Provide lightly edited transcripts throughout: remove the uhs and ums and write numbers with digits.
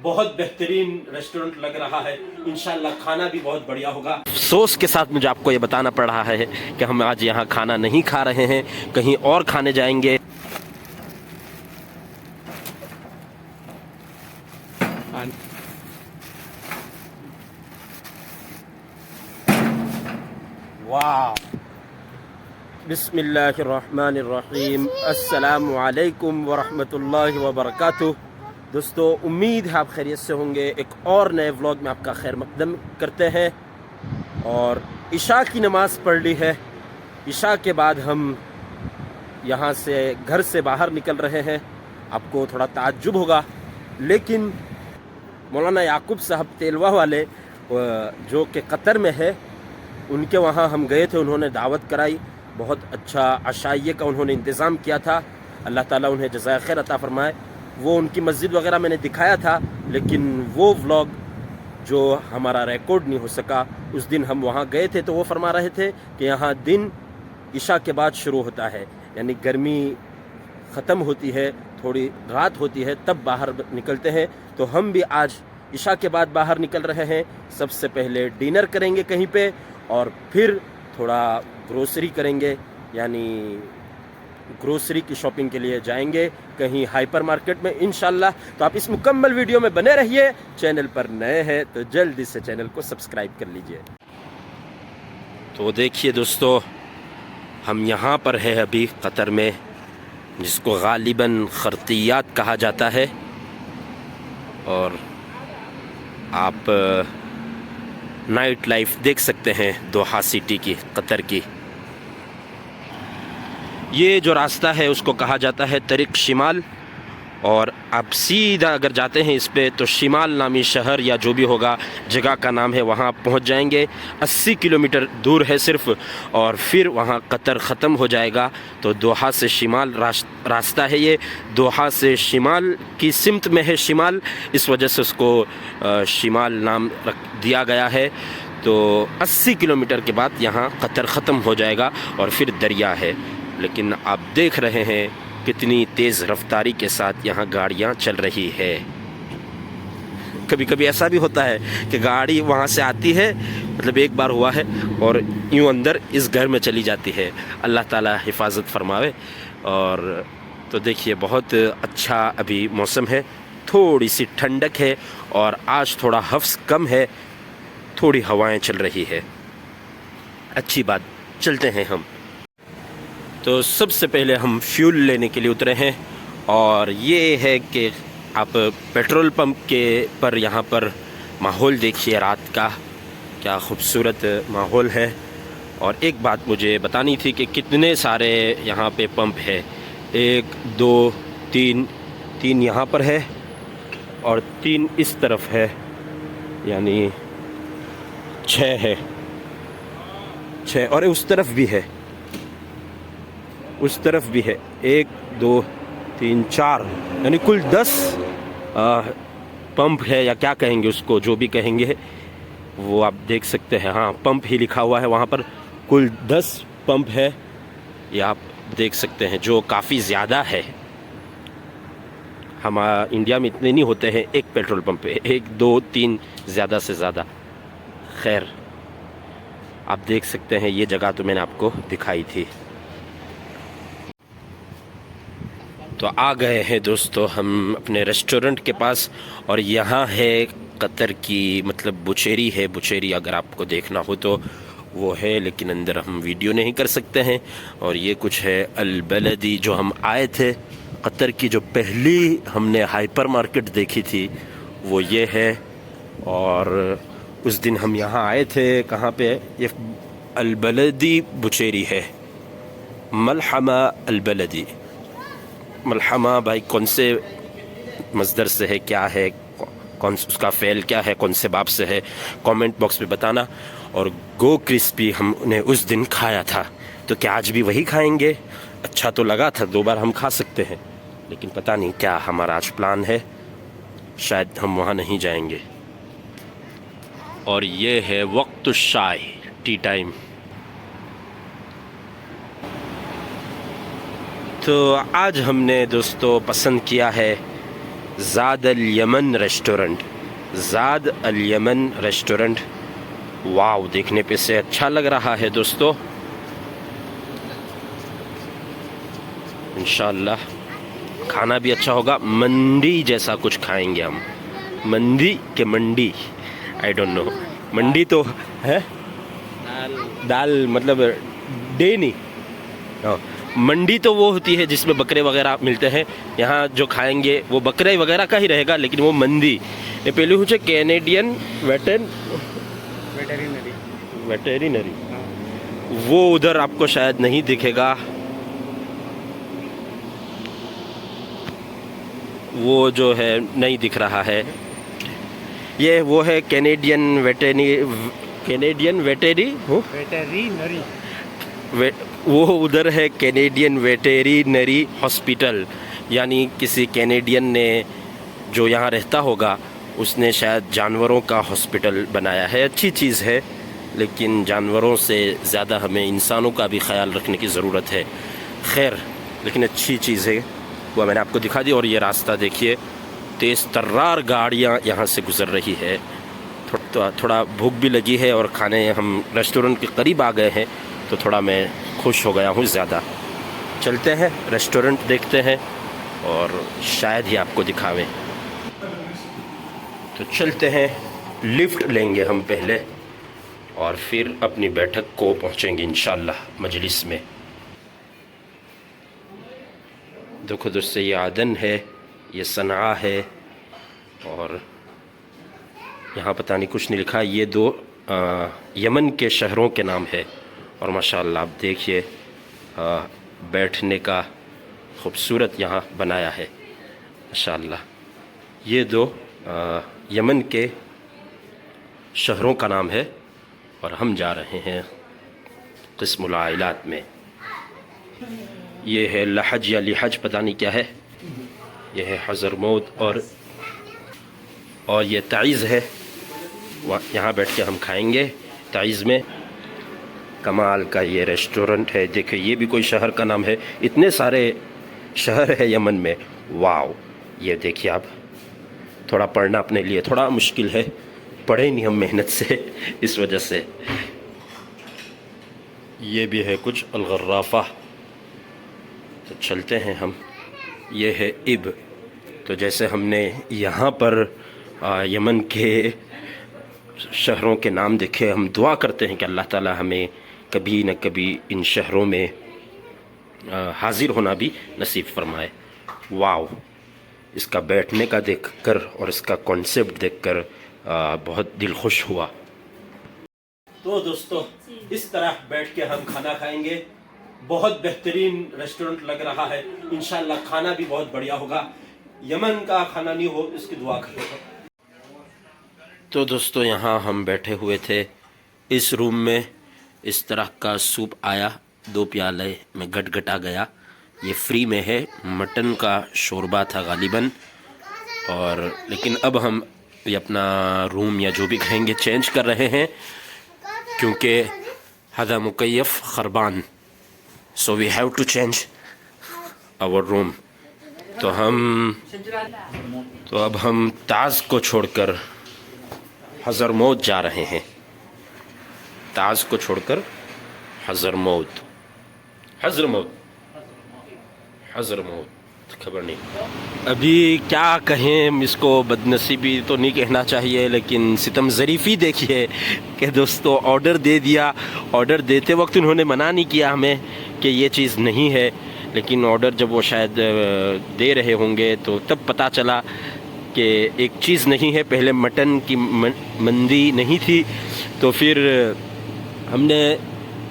बहुत बेहतरीन रेस्टोरेंट लग रहा है। इंशाल्लाह खाना भी बहुत बढ़िया होगा। अफसोस के साथ मुझे आपको ये बताना पड़ रहा है कि हम आज यहाँ खाना नहीं खा रहे हैं, कहीं और खाने जाएंगे। वाह, बिस्मिल्लाहिर्रहमानिर्रहीम, अस्सलामु अलैकुम वरहमतुल्लाहि वबरकातुह। दोस्तों, उम्मीद है आप खैरियत से होंगे। एक और नए व्लॉग में आपका खैर मकदम करते हैं। और इशा की नमाज़ पढ़ ली है। इशा के बाद हम यहाँ से घर से बाहर निकल रहे हैं। आपको थोड़ा ताज्जुब होगा, लेकिन मौलाना याकूब साहब तेलवा वाले जो कि कतर में है, उनके वहाँ हम गए थे। उन्होंने दावत कराई, बहुत अच्छा अशाइये का उन्होंने इंतज़ाम किया था। अल्लाह ताला उन्हें जज़ाए खैर अता फरमाए। वो उनकी मस्जिद वगैरह मैंने दिखाया था, लेकिन वो व्लॉग जो हमारा रिकॉर्ड नहीं हो सका। उस दिन हम वहाँ गए थे तो वो फरमा रहे थे कि यहाँ दिन इशा के बाद शुरू होता है, यानी गर्मी ख़त्म होती है, थोड़ी रात होती है, तब बाहर निकलते हैं। तो हम भी आज इशा के बाद बाहर निकल रहे हैं। सबसे पहले डिनर करेंगे कहीं पे, और फिर थोड़ा ग्रोसरी करेंगे, यानी ग्रोसरी की शॉपिंग के लिए जाएंगे कहीं हाइपर मार्केट में इंशाल्लाह। तो आप इस मुकम्मल वीडियो में बने रहिए। चैनल पर नए हैं तो जल्दी से चैनल को सब्सक्राइब कर लीजिए। तो देखिए दोस्तों, हम यहाँ पर है अभी कतर में, जिसको गालिबन खर्तियात कहा जाता है। और आप नाइट लाइफ देख सकते हैं दोहा सिटी की, कतर की। ये जो रास्ता है उसको कहा जाता है तरीक़ शिमाल। और आप सीधा अगर जाते हैं इस पे तो शिमाल नामी शहर या जो भी होगा जगह का नाम है, वहाँ पहुँच जाएंगे। 80 किलोमीटर दूर है सिर्फ, और फिर वहाँ कतर ख़त्म हो जाएगा। तो दोहा से शिमाल रास्ता है ये। दोहा से शिमाल की सिमत में है शिमाल, इस वजह से उसको शिमाल नाम रख दिया गया है। तो 80 किलोमीटर के बाद यहाँ कतर ख़त्म हो जाएगा और फिर दरिया है। लेकिन आप देख रहे हैं कितनी तेज़ रफ्तारी के साथ यहाँ गाड़ियाँ चल रही है। कभी कभी ऐसा भी होता है कि गाड़ी वहाँ से आती है, मतलब एक बार हुआ है, और यूँ अंदर इस घर में चली जाती है। अल्लाह ताला हिफाजत फरमावे। और तो देखिए, बहुत अच्छा अभी मौसम है, थोड़ी सी ठंडक है, और आज थोड़ा हफ्स कम है, थोड़ी हवाएं चल रही है। अच्छी बात, चलते हैं हम। तो सबसे पहले हम फ्यूल लेने के लिए उतरे हैं, और ये है कि आप पेट्रोल पंप के पर यहाँ पर माहौल देखिए रात का, क्या खूबसूरत माहौल है। और एक बात मुझे बतानी थी कि कितने सारे यहाँ पे पंप है। 1 2 3 यहाँ पर है, और 3 इस तरफ है, यानी 6 है। 6, और उस तरफ भी है, उस तरफ भी है। 1 2 3 4, यानी कुल 10 पंप है, या क्या कहेंगे उसको, जो भी कहेंगे वो आप देख सकते हैं। हाँ, पंप ही लिखा हुआ है वहाँ पर। कुल 10 पंप है, ये आप देख सकते हैं, जो काफ़ी ज़्यादा है। हमारा इंडिया में इतने नहीं होते हैं एक पेट्रोल पंप पे, 1 2 3 ज़्यादा से ज़्यादा। खैर, आप देख सकते हैं, ये जगह तो मैंने आपको दिखाई थी। तो आ गए हैं दोस्तों हम अपने रेस्टोरेंट के पास, और यहाँ है कतर की, मतलब बुचेरी है। बुचेरी अगर आपको देखना हो तो वो है, लेकिन अंदर हम वीडियो नहीं कर सकते हैं। और ये कुछ है अल बलदी, जो हम आए थे कतर की, जो पहली हमने हाइपर मार्केट देखी थी वो ये है। और उस दिन हम यहाँ आए थे, कहाँ पे, ये अल बलदी बुचेरी है, मलहमा अल बलदी। मलहमा भाई कौन से मज़दर से है, क्या है, कौन उसका फ़ेल क्या है, कौन से बाब से है, कमेंट बॉक्स में बताना। और गो क्रिस्पी हमने उस दिन खाया था, तो क्या आज भी वही खाएंगे? अच्छा तो लगा था, 2 बार हम खा सकते हैं, लेकिन पता नहीं क्या हमारा आज प्लान है, शायद हम वहाँ नहीं जाएंगे। और ये है वक्त शाय, टी टाइम। तो आज हमने दोस्तों पसंद किया है ज़ाद अल यमन रेस्टोरेंट, ज़ाद अल यमन रेस्टोरेंट। वाव, देखने पे से अच्छा लग रहा है दोस्तों। इंशाल्लाह खाना भी अच्छा होगा। मंडी जैसा कुछ खाएंगे हम, मंदी के मंडी, आई डोंट नो। मंडी तो है दाल मतलब डे नहीं, हाँ। मंडी तो वो होती है जिसमें बकरे वगैरह मिलते हैं। यहाँ जो खाएंगे वो बकरे वगैरह का ही रहेगा, लेकिन वो मंदी ये पहले हूँ कैनेडियन वेटेरिनरी, वो उधर आपको शायद नहीं दिखेगा। वो जो है नहीं दिख रहा है। ये वो है कैनेडियन वेटेरिनरी, वो उधर है कैनेडियन वेटेरिनरी हॉस्पिटल। यानी किसी कैनेडियन ने जो यहाँ रहता होगा उसने शायद जानवरों का हॉस्पिटल बनाया है। अच्छी चीज़ है, लेकिन जानवरों से ज़्यादा हमें इंसानों का भी ख्याल रखने की ज़रूरत है। खैर, लेकिन अच्छी चीज़ है, वो मैंने आपको दिखा दी। और ये रास्ता देखिए, तेज़ तर्रार गाड़ियाँ यहाँ से गुज़र रही है। थोड़ा भूख भी लगी है और खाने हम रेस्टोरेंट के करीब आ गए हैं, तो थोड़ा मैं खुश हो गया हूँ ज़्यादा। चलते हैं रेस्टोरेंट देखते हैं और शायद ही आपको दिखावें। तो चलते हैं, लिफ्ट लेंगे हम पहले और फिर अपनी बैठक को पहुँचेंगे इंशाल्लाह मजलिस में। देखो दोस्तों, ये आदन है, ये सनआ है, और यहाँ पता नहीं कुछ नहीं लिखा। ये दो यमन के शहरों के नाम है। और माशाअल्लाह आप देखिए बैठने का खूबसूरत यहाँ बनाया है माशाअल्लाह। ये दो यमन के शहरों का नाम है और हम जा रहे हैं क़िस्मुल आइलात में। ये है लहज या लिहज, पता नहीं क्या है। ये है हज़रमौत और ये ताइज़ है। यहाँ बैठ के हम खाएंगे ताइज़ में। कमाल का ये रेस्टोरेंट है। देखिए, ये भी कोई शहर का नाम है। इतने सारे शहर है यमन में, वाव। ये देखिए आप, थोड़ा पढ़ना अपने लिए थोड़ा मुश्किल है, पढ़े नहीं हम मेहनत से, इस वजह से। ये भी है कुछ अलगर्राफ़ा। तो चलते हैं हम। ये है इब। तो जैसे हमने यहाँ पर यमन के शहरों के नाम देखे, हम दुआ करते हैं कि अल्लाह ताला हमें कभी न कभी इन शहरों में हाज़िर होना भी नसीब फरमाए। वाव, इसका बैठने का देखकर और इसका कॉन्सेप्ट देखकर बहुत दिल खुश हुआ। तो दोस्तों, इस तरह बैठ के हम खाना खाएंगे। बहुत बेहतरीन रेस्टोरेंट लग रहा है। इंशाल्लाह खाना भी बहुत बढ़िया होगा। यमन का खाना नहीं हो, इसकी दुआ करें। तो दोस्तों, यहाँ हम बैठे हुए थे इस रूम में। इस तरह का सूप आया, 2 प्याले में गट आ गया। ये फ्री में है। मटन का शोरबा था गालिबन। और लेकिन अब हम ये अपना रूम या जो भी कहेंगे चेंज कर रहे हैं, क्योंकि हदा मुकय्यफ खरबान, so we have to change our room. तो अब हम ताज को छोड़कर हज़रमौत जा रहे हैं। ताज को छोड़कर हज़रमौत खबर नहीं। अभी क्या कहें, इसको बदनसीबी तो नहीं कहना चाहिए, लेकिन सितम ज़रीफ़ी देखिए कि दोस्तों ऑर्डर दे दिया। ऑर्डर देते वक्त उन्होंने मना नहीं किया हमें कि ये चीज़ नहीं है, लेकिन ऑर्डर जब वो शायद दे रहे होंगे तो तब पता चला कि एक चीज़ नहीं है। पहले मटन की मंदी नहीं थी, तो फिर हमने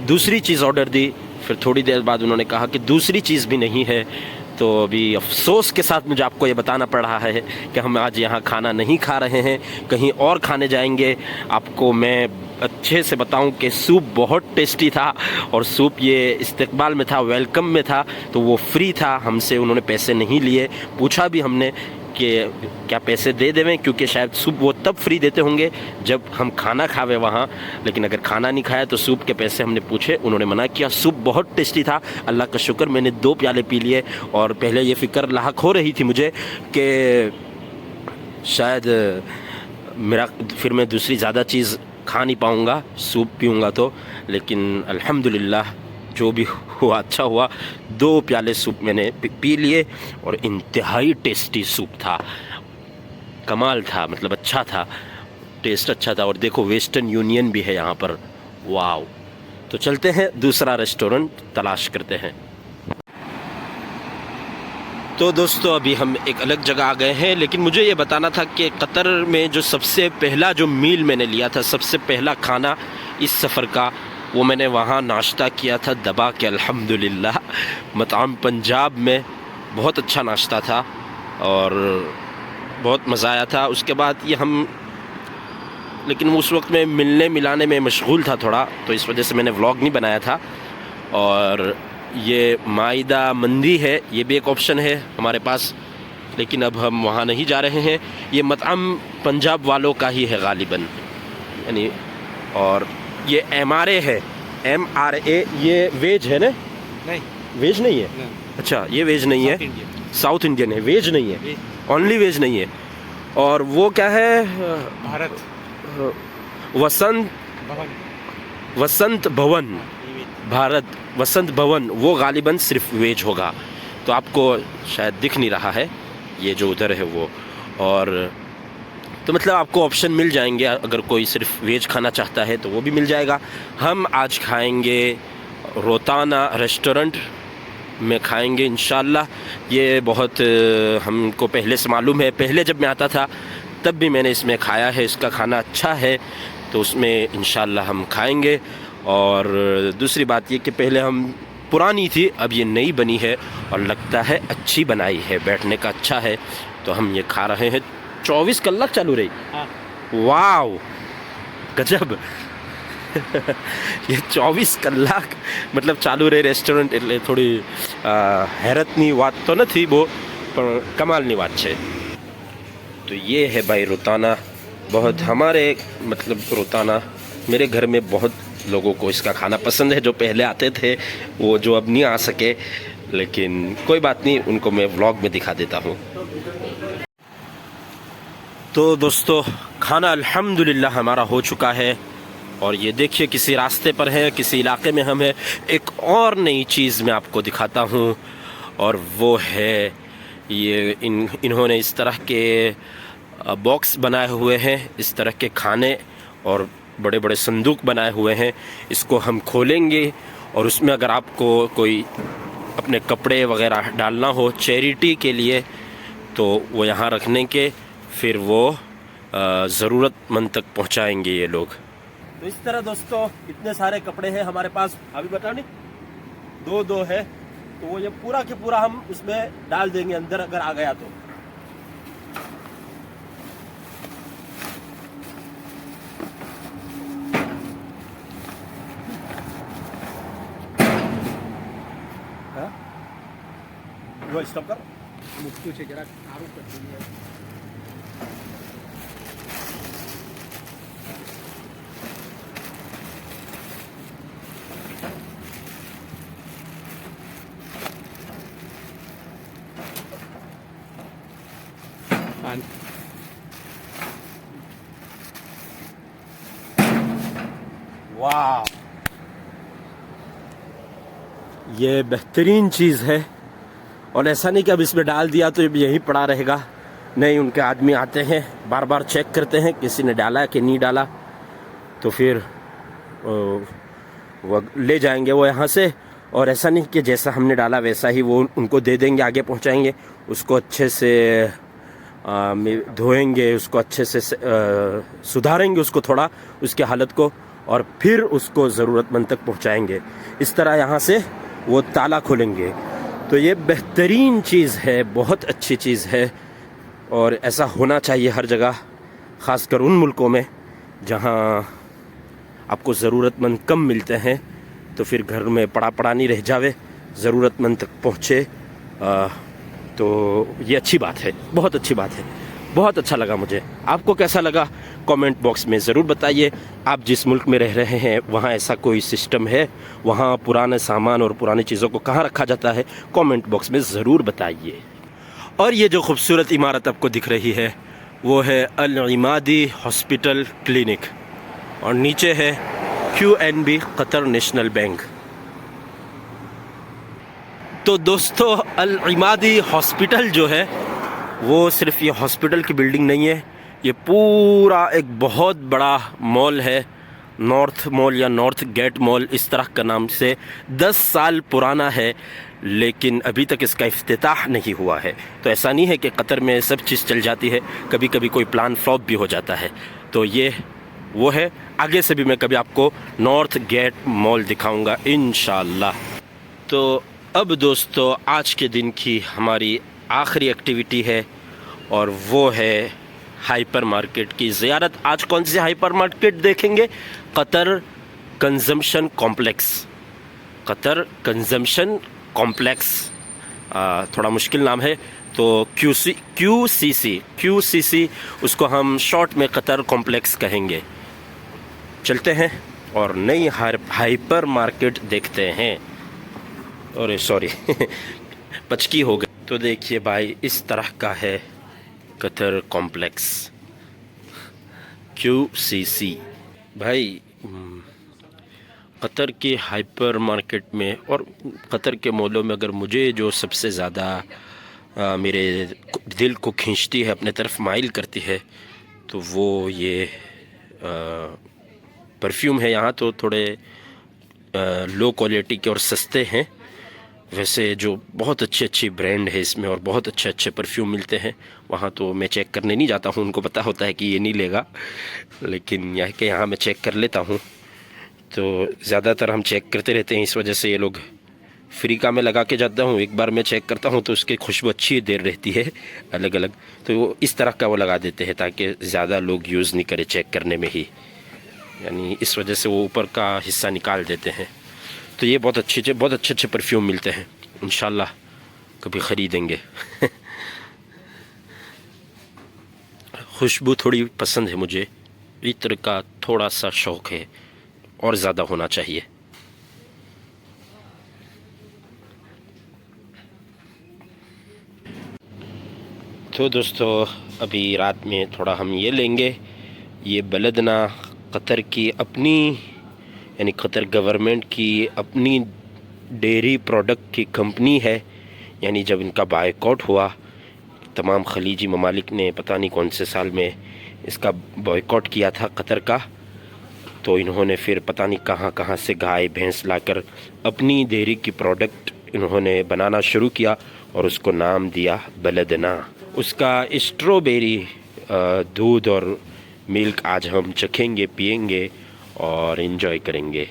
दूसरी चीज़ ऑर्डर दी। फिर थोड़ी देर बाद उन्होंने कहा कि दूसरी चीज़ भी नहीं है। तो अभी अफसोस के साथ मुझे आपको ये बताना पड़ रहा है कि हम आज यहाँ खाना नहीं खा रहे हैं, कहीं और खाने जाएंगे। आपको मैं अच्छे से बताऊं कि सूप बहुत टेस्टी था, और सूप ये इस्तकबाल में था, वेलकम में था, तो वो फ्री था। हमसे उन्होंने पैसे नहीं लिए। पूछा भी हमने कि क्या पैसे दे देवें, क्योंकि शायद सूप वो तब फ्री देते होंगे जब हम खाना खावे वहाँ। लेकिन अगर खाना नहीं खाया तो सूप के पैसे हमने पूछे, उन्होंने मना किया। सूप बहुत टेस्टी था, अल्लाह का शुक्र मैंने 2 प्याले पी लिए। और पहले ये फ़िक्र लाहक हो रही थी मुझे कि शायद मेरा फिर मैं दूसरी ज़्यादा चीज़ खा नहीं पाऊँगा सूप पीऊँगा तो, लेकिन अल्हम्दुलिल्लाह जो भी हुआ अच्छा हुआ। 2 प्याले सूप मैंने पी लिए और इंतहाई टेस्टी सूप था, कमाल था, मतलब अच्छा था, टेस्ट अच्छा था। और देखो वेस्टर्न यूनियन भी है यहाँ पर, वाव। तो चलते हैं दूसरा रेस्टोरेंट तलाश करते हैं। तो दोस्तों अभी हम एक अलग जगह आ गए हैं, लेकिन मुझे ये बताना था कि कतर में जो सबसे पहला जो मील मैंने लिया था, सबसे पहला खाना इस सफ़र का, वो मैंने वहाँ नाश्ता किया था दबा के अल्हम्दुलिल्लाह मताम पंजाब में। बहुत अच्छा नाश्ता था और बहुत मज़ा आया था। उसके बाद ये हम, लेकिन उस वक्त में मिलने मिलाने में मशगूल था थोड़ा, तो इस वजह से मैंने व्लॉग नहीं बनाया था। और ये माइदा मंदी है, ये भी एक ऑप्शन है हमारे पास, लेकिन अब हम वहाँ नहीं जा रहे हैं। ये मताम पंजाब वालों का ही है गालिबन, यानी। और ये MRA है, MRA, ये वेज है ना? नहीं, वेज नहीं है। नहीं। अच्छा, ये वेज नहीं है, साउथ इंडियन है, वेज नहीं है, ओनली वेज नहीं है। और वो क्या है? भारत वसंत भवन, भारत वसंत भवन, वो गालिबन सिर्फ वेज होगा। तो आपको शायद दिख नहीं रहा है ये जो उधर है वो। और तो मतलब आपको ऑप्शन मिल जाएंगे, अगर कोई सिर्फ वेज खाना चाहता है तो वो भी मिल जाएगा। हम आज खाएंगे रोताना रेस्टोरेंट में खाएंगे इंशाल्लाह। ये बहुत हमको पहले से मालूम है, पहले जब मैं आता था तब भी मैंने इसमें खाया है, इसका खाना अच्छा है, तो उसमें इंशाल्लाह हम खाएंगे। और दूसरी बात ये कि पहले हम पुरानी थी, अब ये नई बनी है और लगता है अच्छी बनाई है, बैठने का अच्छा है, तो हम ये खा रहे हैं। 24 कलाक चालू रही, वाव गजब। ये 24 कलाक मतलब चालू रहे रेस्टोरेंट, એટલે થોડી हैरतनी बात तो न थी वो, पर कमालनी बात है। तो ये है भाई रोताना, बहुत हमारे मतलब रोताना, मेरे घर में बहुत लोगों को इसका खाना पसंद है, जो पहले आते थे वो जो अब नहीं आ सके, लेकिन कोई बात नहीं, उनको मैं व्लॉग में दिखा देता हूँ। तो दोस्तों खाना अल्हम्दुलिल्लाह हमारा हो चुका है। और ये देखिए किसी रास्ते पर है, किसी इलाके में हम हैं। एक और नई चीज़ मैं आपको दिखाता हूँ, और वो है ये इन्होंने इस तरह के बॉक्स बनाए हुए हैं, इस तरह के खाने, और बड़े बड़े संदूक बनाए हुए हैं। इसको हम खोलेंगे और उसमें अगर आपको कोई अपने कपड़े वगैरह डालना हो चैरिटी के लिए, तो वो यहाँ रखने के फिर वो ज़रूरतमंद तक पहुँचाएंगे ये लोग। तो इस तरह दोस्तों इतने सारे कपड़े हैं हमारे पास, अभी बता नहीं, 2 है, तो वो ये पूरा के पूरा हम उसमें डाल देंगे अंदर अगर आ गया तो। वो स्टॉप कर, मुझको जरा आरोप कर दीजिए। वाह, ये बेहतरीन चीज़ है। और ऐसा नहीं कि अब इसमें डाल दिया तो यहीं पड़ा रहेगा, नहीं, उनके आदमी आते हैं, बार बार चेक करते हैं किसी ने डाला है कि नहीं डाला, तो फिर वो ले जाएंगे वो यहाँ से। और ऐसा नहीं कि जैसा हमने डाला वैसा ही वो उनको दे देंगे, आगे पहुँचाएंगे। उसको अच्छे से धोएंगे, उसको अच्छे से सुधारेंगे उसको थोड़ा, उसके हालत को, और फिर उसको ज़रूरतमंद तक पहुँचाएंगे। इस तरह यहाँ से वो ताला खोलेंगे। तो ये बेहतरीन चीज़ है, बहुत अच्छी चीज़ है, और ऐसा होना चाहिए हर जगह, ख़ासकर उन मुल्कों में जहाँ आपको ज़रूरतमंद कम मिलते हैं, तो फिर घर में पड़ा पड़ा नहीं रह जावे, ज़रूरतमंद तक पहुँचे। तो ये अच्छी बात है, बहुत अच्छी बात है, बहुत अच्छा लगा मुझे। आपको कैसा लगा कमेंट बॉक्स में ज़रूर बताइए। आप जिस मुल्क में रह रहे हैं वहाँ ऐसा कोई सिस्टम है, वहाँ पुराने सामान और पुरानी चीज़ों को कहाँ रखा जाता है, कमेंट बॉक्स में ज़रूर बताइए। और ये जो खूबसूरत इमारत आपको दिख रही है वो है अल इमादी हॉस्पिटल क्लिनिक और नीचे है QNB कतर नेशनल बैंक। तो दोस्तों अल इमादी हॉस्पिटल जो है वो सिर्फ ये हॉस्पिटल की बिल्डिंग नहीं है, ये पूरा एक बहुत बड़ा मॉल है, नॉर्थ मॉल या नॉर्थ गेट मॉल इस तरह का नाम से 10 साल पुराना है, लेकिन अभी तक इसका इफ्तिताह नहीं हुआ है। तो ऐसा नहीं है कि कतर में सब चीज़ चल जाती है, कभी कभी कोई प्लान फ्लॉप भी हो जाता है। तो ये वो है, आगे से भी मैं कभी आपको नॉर्थ गेट मॉल दिखाऊंगा इंशाअल्लाह। तो अब दोस्तों आज के दिन की हमारी आखिरी एक्टिविटी है और वो है हाइपर मार्केट की ज़ियारत। आज कौन सी हाइपर मार्केट देखेंगे? Qatar consumption complex. Qatar consumption complex, थोड़ा मुश्किल नाम है, तो QCC उसको हम शॉर्ट में कतर कॉम्प्लेक्स कहेंगे। चलते हैं और नई हाइपर मार्केट देखते हैं। अरे सॉरी पचकी हो गई। तो देखिए भाई इस तरह का है कतर कॉम्प्लेक्स QCC। भाई कतर के हाइपर मार्केट में और कतर के मॉलों में अगर मुझे जो सबसे ज़्यादा मेरे दिल को खींचती है, अपने तरफ माइल करती है, तो वो ये परफ्यूम है। यहाँ तो थोड़े लो क्वालिटी के और सस्ते हैं, वैसे जो बहुत अच्छी ब्रांड है इसमें और बहुत अच्छे परफ्यूम मिलते हैं। वहाँ तो मैं चेक करने नहीं जाता हूँ, उनको पता होता है कि ये नहीं लेगा, लेकिन यह कि यहाँ मैं चेक कर लेता हूँ। तो ज़्यादातर हम चेक करते रहते हैं, इस वजह से ये लोग फ्री का मैं लगा के जाता हूँ। एक बार मैं चेक करता हूँ तो उसकी खुशबू अच्छी देर रहती है अलग अलग, तो वो इस तरह का वो लगा देते हैं ताकि ज़्यादा लोग यूज़ नहीं करें चेक करने में ही, यानी इस वजह से वो ऊपर का हिस्सा निकाल देते हैं। तो ये बहुत अच्छे परफ्यूम मिलते हैं, इंशाल्लाह कभी ख़रीदेंगे। खुशबू थोड़ी पसंद है मुझे, इत्र का थोड़ा सा शौक़ है और ज़्यादा होना चाहिए। तो दोस्तों अभी रात में थोड़ा हम ये लेंगे, ये बलदना कतर की अपनी यानी कतर गवर्नमेंट की अपनी डेयरी प्रोडक्ट की कंपनी है। यानी जब इनका बायकॉट हुआ, तमाम खलीजी ममालिक ने पता नहीं कौन से साल में इसका बॉयकॉट किया था कतर का, तो इन्होंने फिर पता नहीं कहाँ से गाय भैंस लाकर अपनी डेयरी की प्रोडक्ट इन्होंने बनाना शुरू किया और उसको नाम दिया बलदना। उसका स्ट्रॉबेरी दूध और मिल्क आज हम चखेंगे, पिएंगे और इन्जॉय करेंगे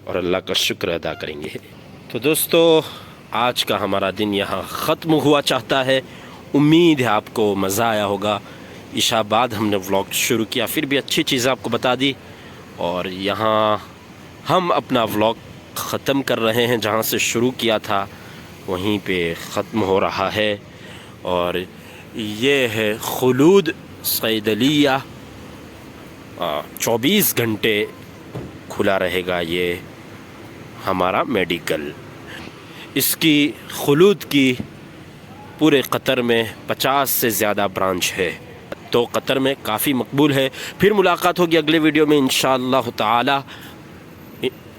और अल्लाह का शुक्र अदा करेंगे। तो दोस्तों आज का हमारा दिन यहाँ ख़त्म हुआ चाहता है। उम्मीद है आपको मज़ा आया होगा। इशा बाद हमने व्लॉग शुरू किया, फिर भी अच्छी चीज़ें आपको बता दी, और यहाँ हम अपना व्लॉग ख़त्म कर रहे हैं। जहाँ से शुरू किया था वहीं पे ख़त्म हो रहा है। और ये है खुलूद सैदलिया, 24 घंटे खुला रहेगा ये हमारा मेडिकल। इसकी खुलूद की पूरे कतर में 50 से ज़्यादा ब्रांच है, तो कतर में काफ़ी मकबूल है। फिर मुलाकात होगी अगले वीडियो में इंशाअल्लाह ताला।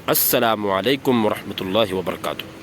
अस्सलामु अलैकुम वरहमतुल्लाहि वबरकातुहू।